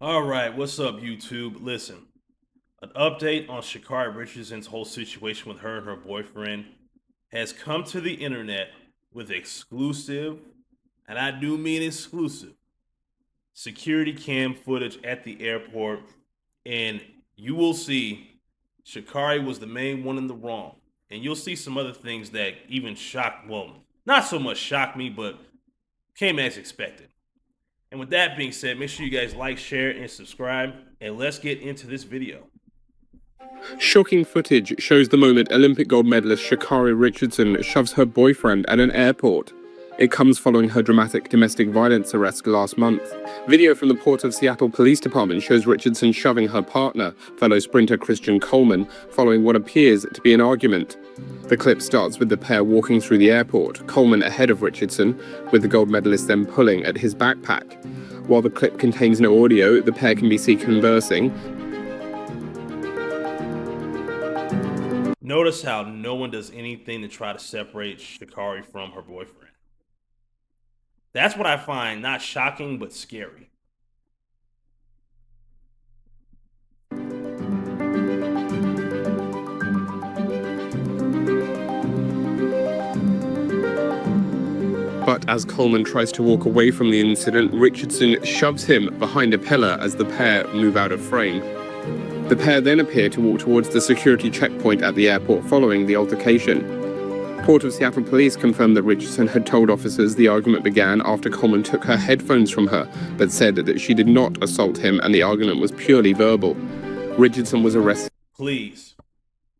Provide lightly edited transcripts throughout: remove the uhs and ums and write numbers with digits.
All right, what's up, YouTube? Listen, an update on Sha'Carri Richardson's whole situation with her and her boyfriend has come to the internet with exclusive, and I do mean exclusive, security cam footage at the airport. And you will see Sha'Carri was the main one in the wrong. And you'll see some other things that even shocked, well, not so much shocked me, but came as expected. And with that being said, make sure you guys like, share, and subscribe. And let's get into this video. Shocking footage shows the moment Olympic gold medalist Sha'Carri Richardson shoves her boyfriend at an airport. It comes following her dramatic domestic violence arrest last month. Video from the Port of Seattle Police Department shows Richardson shoving her partner, fellow sprinter Christian Coleman, following what appears to be an argument. The clip starts with the pair walking through the airport, Coleman ahead of Richardson, with the gold medalist then pulling at his backpack. While the clip contains no audio, the pair can be seen conversing. Notice how no one does anything to try to separate Sha'Carri from her boyfriend. That's what I find not shocking, but scary. But as Coleman tries to walk away from the incident, Richardson shoves him behind a pillar as the pair move out of frame. The pair then appear to walk towards the security checkpoint at the airport following the altercation. Port of Seattle police confirmed that Richardson had told officers the argument began after Coleman took her headphones from her, but said that she did not assault him and the argument was purely verbal. Richardson was arrested. Please,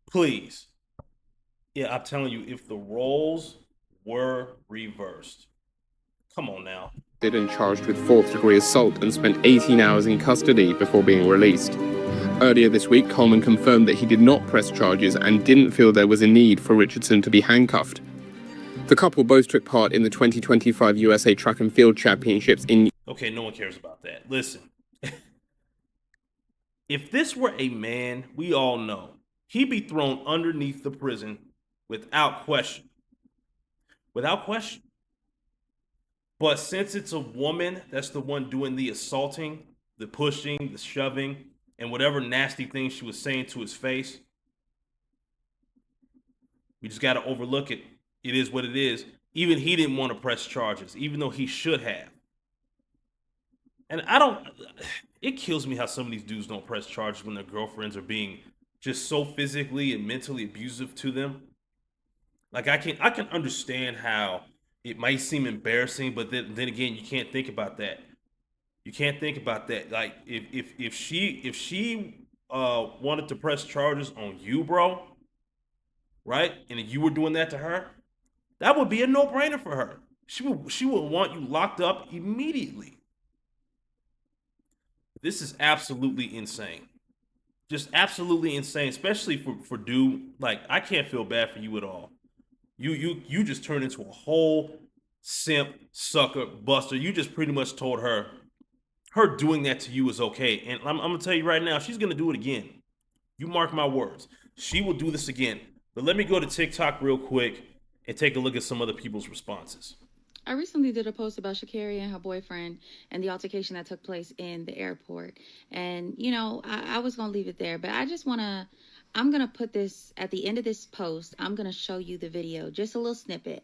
please. Yeah, I'm telling you, if the roles were reversed, come on now. And charged with fourth-degree assault and spent 18 hours in custody before being released. Earlier this week, Coleman confirmed that he did not press charges and didn't feel there was a need for Richardson to be handcuffed. The couple both took part in the 2025 USA Track and Field Championships in... Okay, no one cares about that. Listen, if this were a man, we all know he'd be thrown underneath the prison without question. Without question. But since it's a woman that's the one doing the assaulting, the pushing, the shoving, and whatever nasty thing she was saying to his face, we just got to overlook it. It is what it is. Even he didn't want to press charges, even though he should have. And it kills me how some of these dudes don't press charges when their girlfriends are being just so physically and mentally abusive to them. Like I can understand how it might seem embarrassing, but then again, you can't think about that. You can't think about that. Like if she wanted to press charges on you, bro, right? And if you were doing that to her, that would be a no-brainer for her. She would want you locked up immediately. This is absolutely insane. Just absolutely insane, especially for dude. Like I can't feel bad for you at all. You just turned into a whole simp, sucker, buster. You just pretty much told her doing that to you is okay. And I'm gonna tell you right now, she's gonna do it again. You mark my words. She will do this again. But let me go to TikTok real quick and take a look at some other people's responses. I recently did a post about Sha'Carri and her boyfriend and the altercation that took place in the airport. And, I was going to leave it there, but I'm going to put this at the end of this post. I'm going to show you the video, just a little snippet,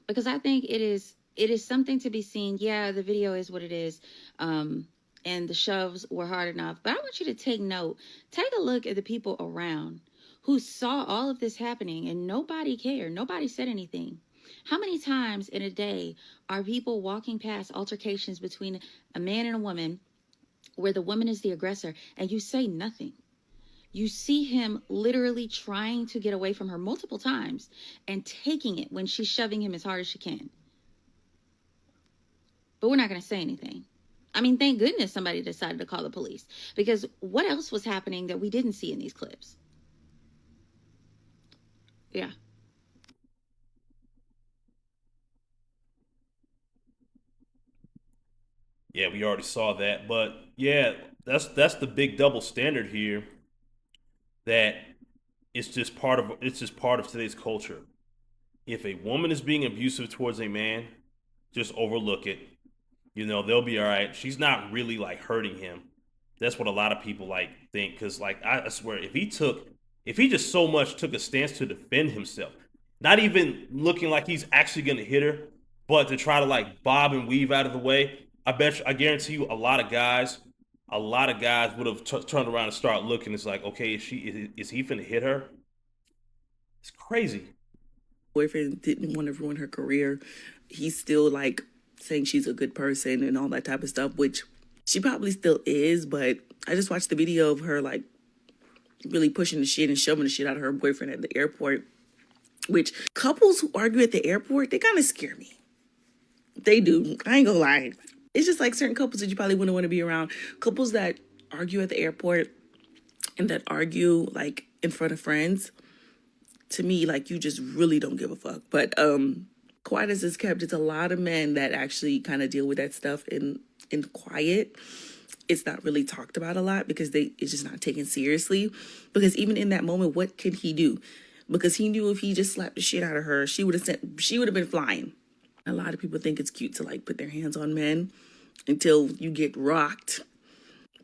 because I think it is something to be seen. Yeah, the video is what it is. And the shoves were hard enough, but I want you to take note. Take a look at the people around who saw all of this happening and nobody cared. Nobody said anything. How many times in a day are people walking past altercations between a man and a woman where the woman is the aggressor and you say nothing? You see him literally trying to get away from her multiple times and taking it when she's shoving him as hard as she can. But we're not going to say anything. I mean, thank goodness somebody decided to call the police, because what else was happening that we didn't see in these clips? Yeah. Yeah, we already saw that, but yeah, that's the big double standard here. That it's just part of today's culture. If a woman is being abusive towards a man, just overlook it. They'll be all right. She's not really like hurting him. That's what a lot of people like think. Because like I swear, if he just so much took a stance to defend himself, not even looking like he's actually gonna hit her, but to try to like bob and weave out of the way, I guarantee you, a lot of guys would have turned around and start looking. It's like, okay, is he finna hit her? It's crazy. Boyfriend didn't want to ruin her career. He's still like saying she's a good person and all that type of stuff, which she probably still is. But I just watched the video of her like really pushing the shit and shoving the shit out of her boyfriend at the airport, which couples who argue at the airport, they kind of scare me. They do. I ain't gonna lie. It's just like certain couples that you probably wouldn't want to be around. Couples that argue at the airport and that argue like in front of friends, to me, like, you just really don't give a fuck. But quiet as it's kept, it's a lot of men that actually kind of deal with that stuff in quiet. It's not really talked about a lot because it's just not taken seriously. Because even in that moment, what can he do? Because he knew if he just slapped the shit out of her, she would have been flying. A lot of people think it's cute to like put their hands on men until you get rocked.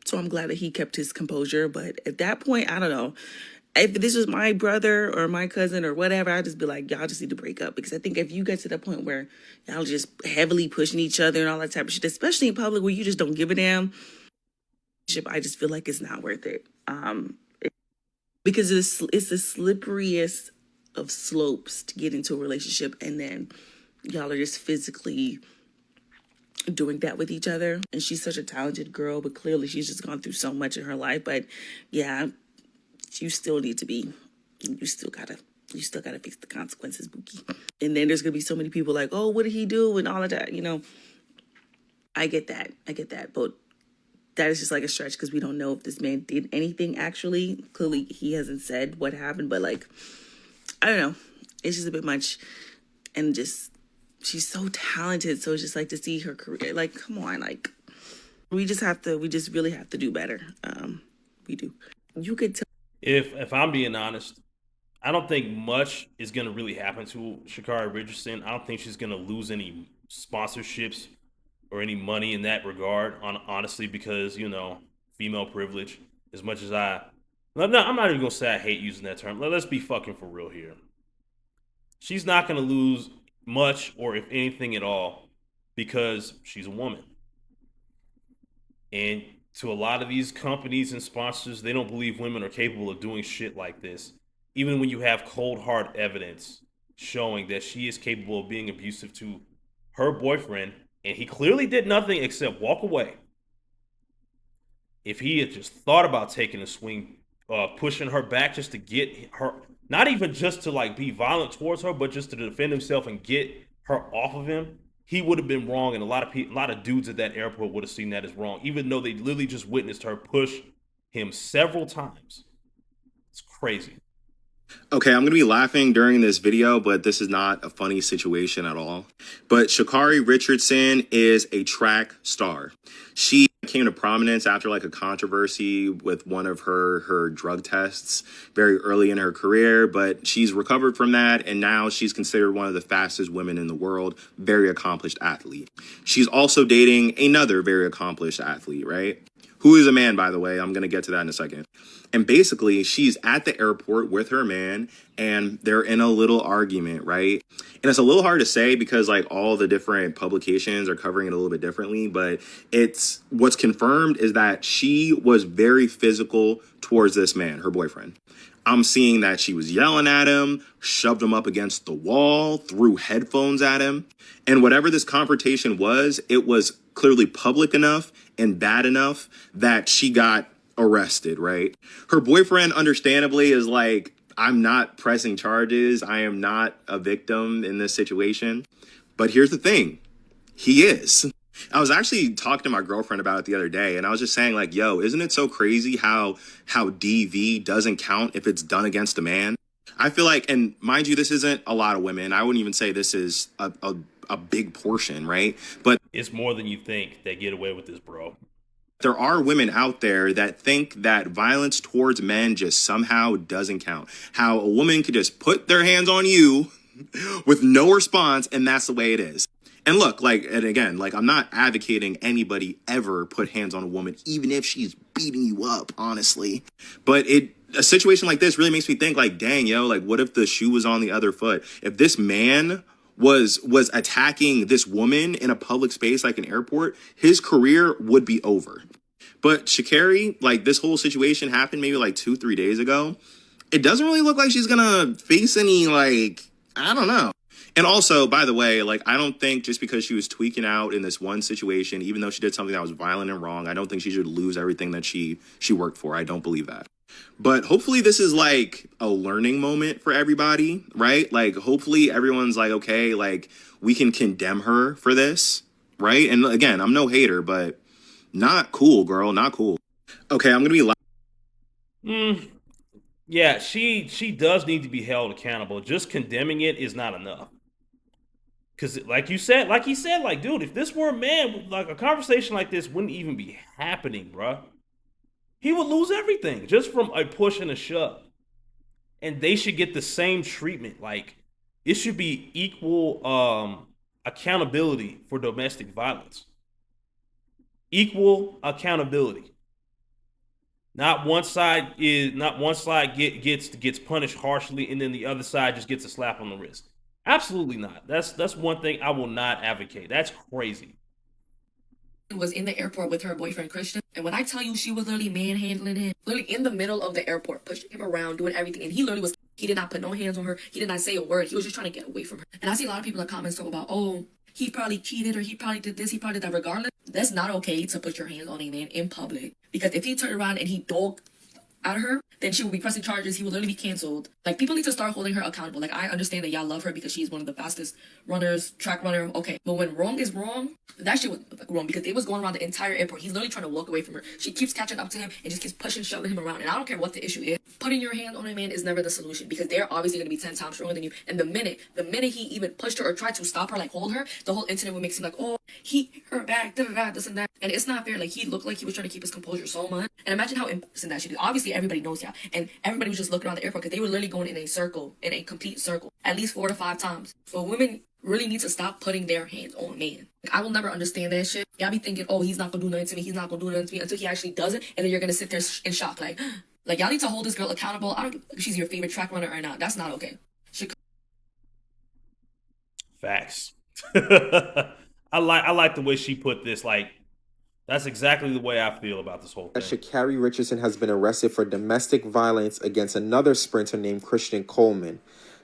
So I'm glad that he kept his composure. But at that point, I don't know. If this was my brother or my cousin or whatever, I'd just be like, y'all just need to break up. Because I think if you get to the point where y'all just heavily pushing each other and all that type of shit, especially in public where you just don't give a damn, I just feel like it's not worth it. Because it's the slipperiest of slopes to get into a relationship, and then y'all are just physically doing that with each other. And she's such a talented girl, but clearly she's just gone through so much in her life. But yeah, you still gotta fix the consequences, Bookie. And then there's gonna be so many people like, oh, what did he do? And all of that, I get that. But that is just like a stretch because we don't know if this man did anything actually. Clearly he hasn't said what happened, but like, I don't know. It's just a bit much. And just, she's so talented. So it's just like to see her career, like, come on, like, we just really have to do better. We do. You could tell. If I'm being honest, I don't think much is gonna really happen to Sha'Carri Richardson. I don't think she's gonna lose any sponsorships or any money in that regard. Honestly, because female privilege. As much as I'm not even gonna say I hate using that term. Let's be fucking for real here. She's not gonna lose much, or if anything at all, because she's a woman. And to a lot of these companies and sponsors, they don't believe women are capable of doing shit like this. Even when you have cold hard evidence showing that she is capable of being abusive to her boyfriend, and he clearly did nothing except walk away. If he had just thought about taking a swing, pushing her back just to get her, not even just to like be violent towards her, but just to defend himself and get her off of him, he would have been wrong, and a lot of dudes at that airport would have seen that as wrong, even though they literally just witnessed her push him several times. It's crazy. Okay, I'm going to be laughing during this video, but this is not a funny situation at all. But Sha'Carri Richardson is a track star. She came to prominence after like a controversy with one of her drug tests very early in her career, but she's recovered from that, and now she's considered one of the fastest women in the world, very accomplished athlete. She's also dating another very accomplished athlete, right? Who is a man, by the way. I'm going to get to that in a second. And basically, she's at the airport with her man, and they're in a little argument, right? And it's a little hard to say because like all the different publications are covering it a little bit differently, but what's confirmed is that she was very physical towards this man, her boyfriend. I'm seeing that she was yelling at him, shoved him up against the wall, threw headphones at him. And whatever this confrontation was, it was clearly public enough and bad enough that she got arrested, right? Her boyfriend, understandably, is like, I'm not pressing charges. I am not a victim in this situation. But here's the thing. He is. I was actually talking to my girlfriend about it the other day, and I was just saying, like, yo, isn't it so crazy how DV doesn't count if it's done against a man? I feel like, and mind you, this isn't a lot of women. I wouldn't even say this is a big portion, right? But it's more than you think that get away with this, bro. There are women out there that think that violence towards men just somehow doesn't count. How a woman could just put their hands on you with no response, and that's the way it is. And look, like, and again, like, I'm not advocating anybody ever put hands on a woman, even if she's beating you up, honestly. But a situation like this really makes me think, like, dang, yo, like, what if the shoe was on the other foot? If this man was attacking this woman in a public space like an airport, his career would be over. But Sha'Carri, like, this whole situation happened maybe like 2-3 days ago. It doesn't really look like she's gonna face any, like, I don't know. And also, by the way, like, I don't think just because she was tweaking out in this one situation, even though she did something that was violent and wrong, I don't think she should lose everything that she worked for. I don't believe that. But hopefully this is like a learning moment for everybody, right? Like, hopefully everyone's like, okay, like, we can condemn her for this, right? And again, I'm no hater, but not cool, girl, not cool. Okay, I'm gonna be Yeah, she does need to be held accountable. Just condemning it is not enough. Because, like he said, like, dude, if this were a man, like, a conversation like this wouldn't even be happening, bruh. He would lose everything just from a push and a shove. And they should get the same treatment. Like, it should be equal accountability for domestic violence. Equal accountability. Not one side gets punished harshly, and then the other side just gets a slap on the wrist. Absolutely not. That's one thing I will not advocate. That's crazy. Was in the airport with her boyfriend Christian, and when I tell you she was literally manhandling him, literally in the middle of the airport, pushing him around, doing everything, and he did not put no hands on her. He did not say a word. He was just trying to get away from her. And I see a lot of people in the comments talk about, oh, he probably cheated, or he probably did this, he probably did that. Regardless, that's not okay to put your hands on a man in public, because if he turned around and he dogged out of her, then she will be pressing charges. He will literally be canceled. Like, people need to start holding her accountable. Like, I understand that y'all love her because she's one of the fastest runners, track runner. Okay, but when wrong is wrong, that shit was wrong, because it was going around the entire airport. He's literally trying to walk away from her. She keeps catching up to him and just keeps pushing, shoving him around. And I don't care what the issue is. Putting your hand on a man is never the solution, because they're obviously going to be 10 times stronger than you. And the minute he even pushed her or tried to stop her, like hold her, the whole incident would make it seem like, oh, he hit her back, this and that. And it's not fair. Like, he looked like he was trying to keep his composure so much. And imagine how innocent that should be. Obviously, everybody knows y'all. And everybody was just looking around the airport because they were literally going in a complete circle, at least 4 to 5 times. But women really need to stop putting their hands on men. Like, I will never understand that shit. Y'all be thinking, oh, he's not gonna do nothing to me, until he actually does it, and then you're gonna sit there in shock, like, y'all need to hold this girl accountable. I don't care if she's your favorite track runner or not. That's not okay. Facts. I like the way she put this. Like, that's exactly the way I feel about this whole thing. Sha'Carri Richardson has been arrested for domestic violence against another sprinter named Christian Coleman.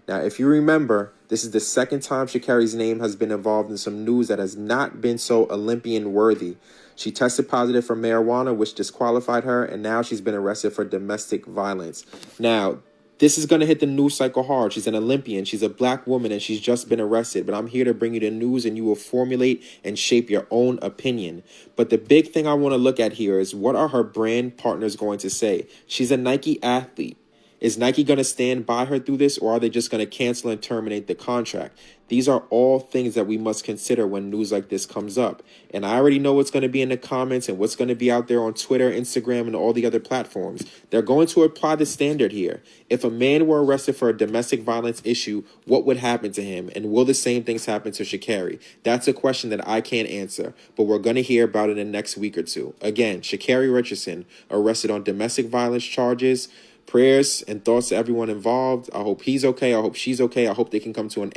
Now, if you remember, this is the second time Sha'Carri's name has been involved in some news that has not been so Olympian-worthy. She tested positive for marijuana, which disqualified her, and now she's been arrested for domestic violence. Now, this is going to hit the news cycle hard. She's an Olympian. She's a black woman, and she's just been arrested. But I'm here to bring you the news, and you will formulate and shape your own opinion. But the big thing I want to look at here is, what are her brand partners going to say? She's a Nike athlete. Is Nike going to stand by her through this, or are they just going to cancel and terminate the contract? These are all things that we must consider when news like this comes up. And I already know what's going to be in the comments and what's going to be out there on Twitter, Instagram, and all the other platforms. They're going to apply the standard here. If a man were arrested for a domestic violence issue, what would happen to him? And will the same things happen to Sha'Carri? That's a question that I can't answer, but we're going to hear about it in the next week or two. Again, Sha'Carri Richardson arrested on domestic violence charges. Prayers and thoughts to everyone involved. I hope he's okay. I hope she's okay. I hope they can come to an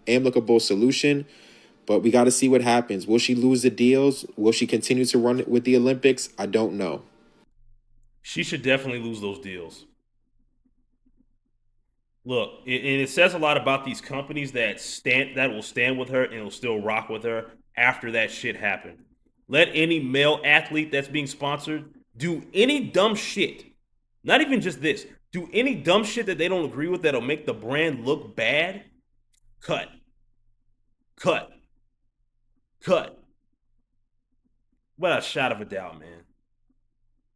amicable solution. But we got to see what happens. Will she lose the deals? Will she continue to run with the Olympics? I don't know. She should definitely lose those deals. Look, and it says a lot about these companies that will stand with her and will still rock with her after that shit happened. Let any male athlete that's being sponsored do any dumb shit. Not even just this. Do any dumb shit that they don't agree with that'll make the brand look bad. Cut. What a shot of a doubt, man.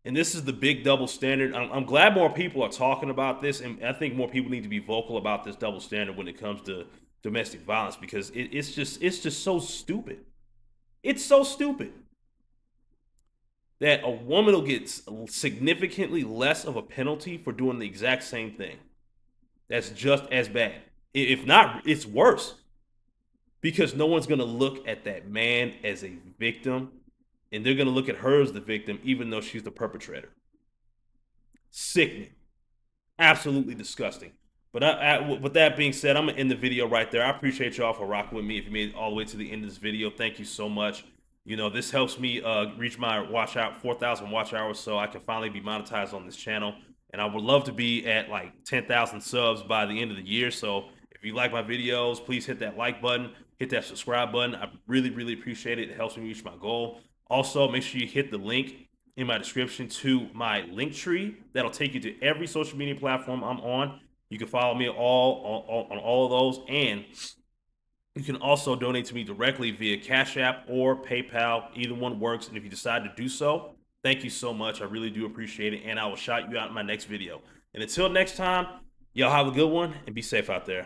And this is the big double standard. I'm glad more people are talking about this, and I think more people need to be vocal about this double standard when it comes to domestic violence, because it's just so stupid. It's so stupid that a woman will get significantly less of a penalty for doing the exact same thing. That's just as bad. If not, it's worse. because no one's going to look at that man as a victim, and they're going to look at her as the victim, even though she's the perpetrator. Sickening. Absolutely disgusting. But with that being said, I'm gonna end the video right there. I appreciate y'all for rocking with me. If you made it all the way to the end of this video, thank you so much. You know, this helps me reach my 4,000 watch hours, so I can finally be monetized on this channel. And I would love to be at like 10,000 subs by the end of the year. So if you like my videos, please hit that like button, hit that subscribe button. I really, really appreciate it. It helps me reach my goal. Also, make sure you hit the link in my description to my link tree. That'll take you to every social media platform I'm on. You can follow me on all of those, and you can also donate to me directly via Cash App or PayPal. Either one works, and if you decide to do so, thank you so much. I really do appreciate it, and I will shout you out in my next video. And until next time, y'all have a good one and be safe out there.